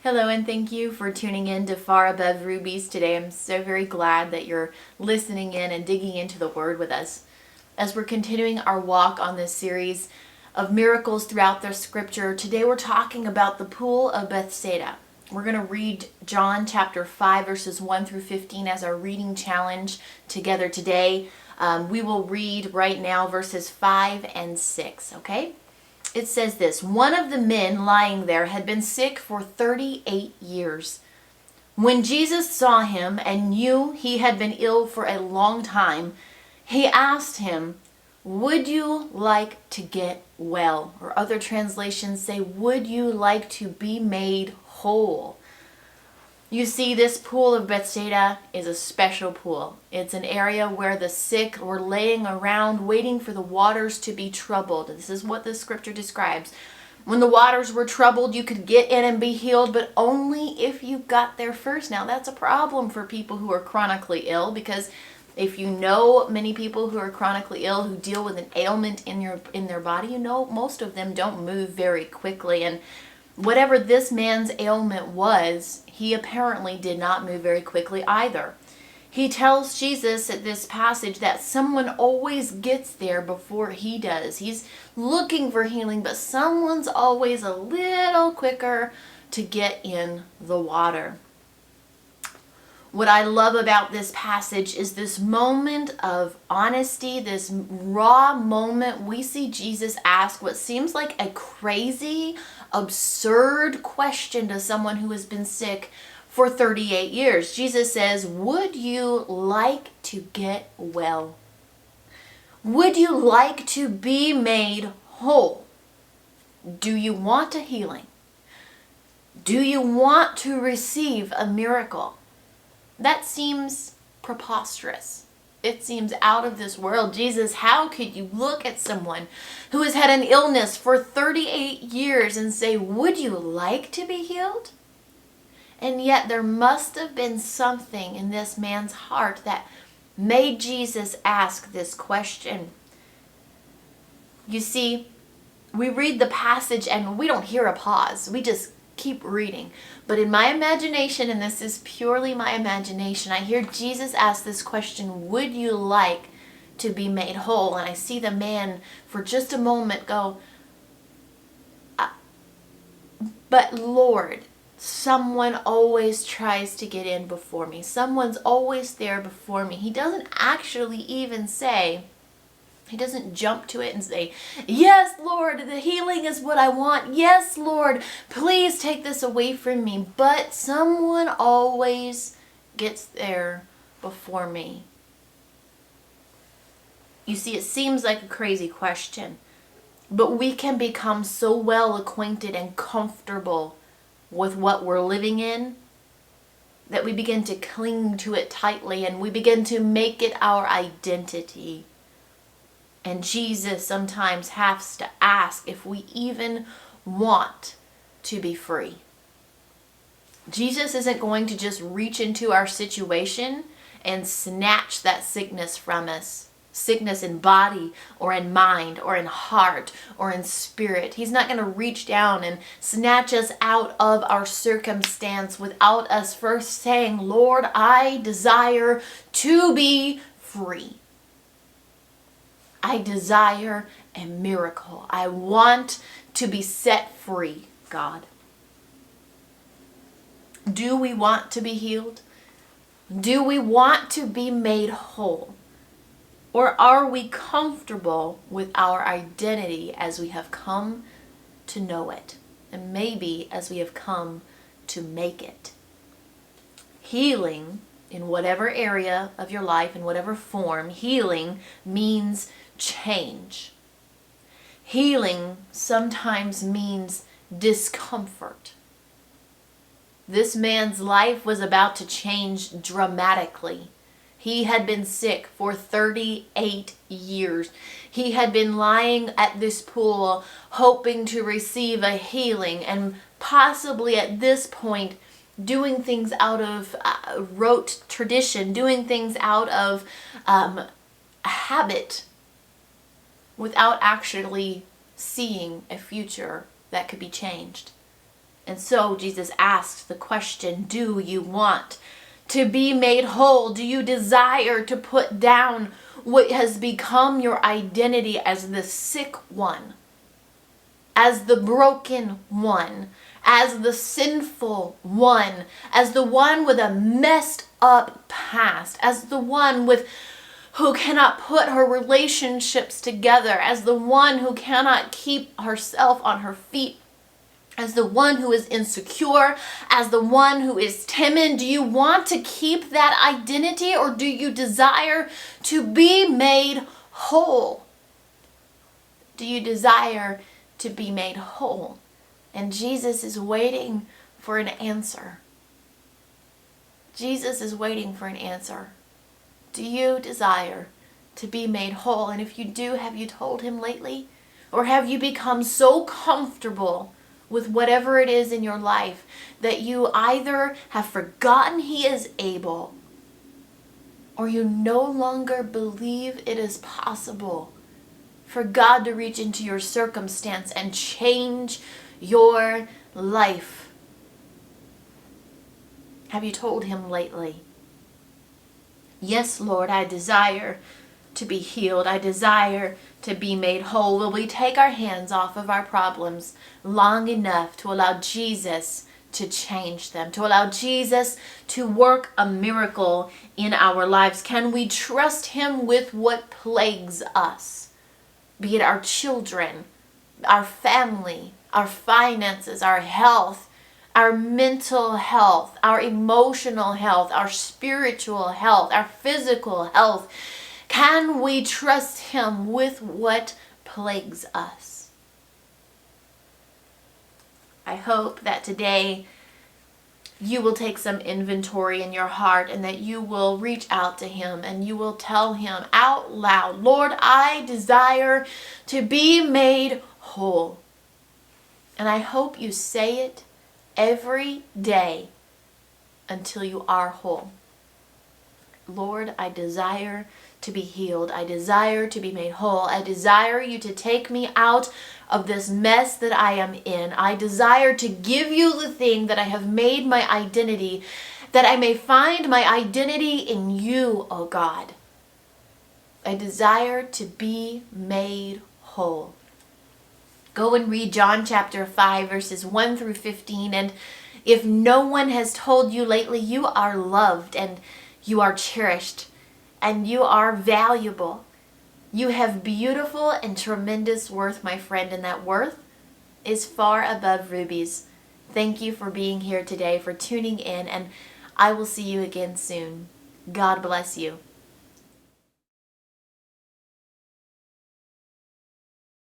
Hello, and thank you for tuning in to Far Above Rubies today. I'm so very glad that you're listening in and digging into the Word with us. As we're continuing our walk on this series of miracles throughout the Scripture, today we're talking about the Pool of Bethsaida. We're going to read John chapter 5, verses 1 through 15 as our reading challenge together today. We will read right now verses 5 and 6, okay? It says this: one of the men lying there had been sick for 38 years. When Jesus saw him and knew he had been ill for a long time, he asked him, "Would you like to get well?" Or other translations say, "Would you like to be made whole?" You see, this pool of Bethsaida is a special pool. It's an area where the sick were laying around waiting for the waters to be troubled. This is what the scripture describes. When the waters were troubled, you could get in and be healed, but only if you got there first. Now, that's a problem for people who are chronically ill, because if you know many people who are chronically ill who deal with an ailment in their body, you know most of them don't move very quickly. And whatever this man's ailment was, he apparently did not move very quickly either. He tells Jesus at this passage that someone always gets there before he does. He's looking for healing, but someone's always a little quicker to get in the water. What I love about this passage is this moment of honesty, this raw moment. We see Jesus ask what seems like a crazy, absurd question to someone who has been sick for 38 years. Jesus says, "Would you like to get well? Would you like to be made whole? Do you want a healing? Do you want to receive a miracle?" That seems preposterous. It seems out of this world. Jesus, how could you look at someone who has had an illness for 38 years and say, "Would you like to be healed?" And yet there must have been something in this man's heart that made Jesus ask this question. You see, we read the passage and we don't hear a pause. We just keep reading. But in my imagination, and this is purely my imagination, I hear Jesus ask this question, "Would you like to be made whole?" And I see the man for just a moment go, "But Lord, someone always tries to get in before me. Someone's always there before me." He doesn't actually even say, he doesn't jump to it and say, "Yes, Lord, the healing is what I want. Yes, Lord, please take this away from me." But someone always gets there before me. You see, it seems like a crazy question, but we can become so well acquainted and comfortable with what we're living in that we begin to cling to it tightly and we begin to make it our identity. And Jesus sometimes has to ask if we even want to be free. Jesus isn't going to just reach into our situation and snatch that sickness from us. Sickness in body or in mind or in heart or in spirit. He's not going to reach down and snatch us out of our circumstance without us first saying, "Lord, I desire to be free. I desire a miracle. I want to be set free, God." Do we want to be healed? Do we want to be made whole? Or are we comfortable with our identity as we have come to know it? And maybe as we have come to make it? Healing, in whatever area of your life, in whatever form, healing means change. Healing sometimes means discomfort. This man's life was about to change dramatically. He had been sick for 38 years. He had been lying at this pool hoping to receive a healing, and possibly at this point doing things out of rote tradition, doing things out of habit, without actually seeing a future that could be changed. And so Jesus asked the question, do you want to be made whole? Do you desire to put down what has become your identity as the sick one, as the broken one, as the sinful one, as the one with a messed up past, as the one who cannot put her relationships together, as the one who cannot keep herself on her feet, as the one who is insecure, as the one who is timid? Do you want to keep that identity, or do you desire to be made whole? Do you desire to be made whole? And Jesus is waiting for an answer. Jesus is waiting for an answer. Do you desire to be made whole? And if you do, have you told him lately? Or have you become so comfortable with whatever it is in your life that you either have forgotten he is able, or you no longer believe it is possible for God to reach into your circumstance and change your life? Have you told him lately? Yes, Lord, I desire to be healed. I desire to be made whole. Will we take our hands off of our problems long enough to allow Jesus to change them, to allow Jesus to work a miracle in our lives? Can we trust him with what plagues us? Be it our children, our family, our finances, our health, our mental health, our emotional health, our spiritual health, our physical health. Can we trust him with what plagues us? I hope that today you will take some inventory in your heart, and that you will reach out to him and you will tell him out loud, Lord, I desire to be made whole. And I hope you say it every day until you are whole. Lord, I desire to be healed. I desire to be made whole. I desire you to take me out of this mess that I am in. I desire to give you the thing that I have made my identity, that I may find my identity in you, oh God. I desire to be made whole. Go and read John chapter 5, verses 1 through 15. And if no one has told you lately, you are loved and you are cherished and you are valuable. You have beautiful and tremendous worth, my friend, and that worth is far above rubies. Thank you for being here today, for tuning in, and I will see you again soon. God bless you.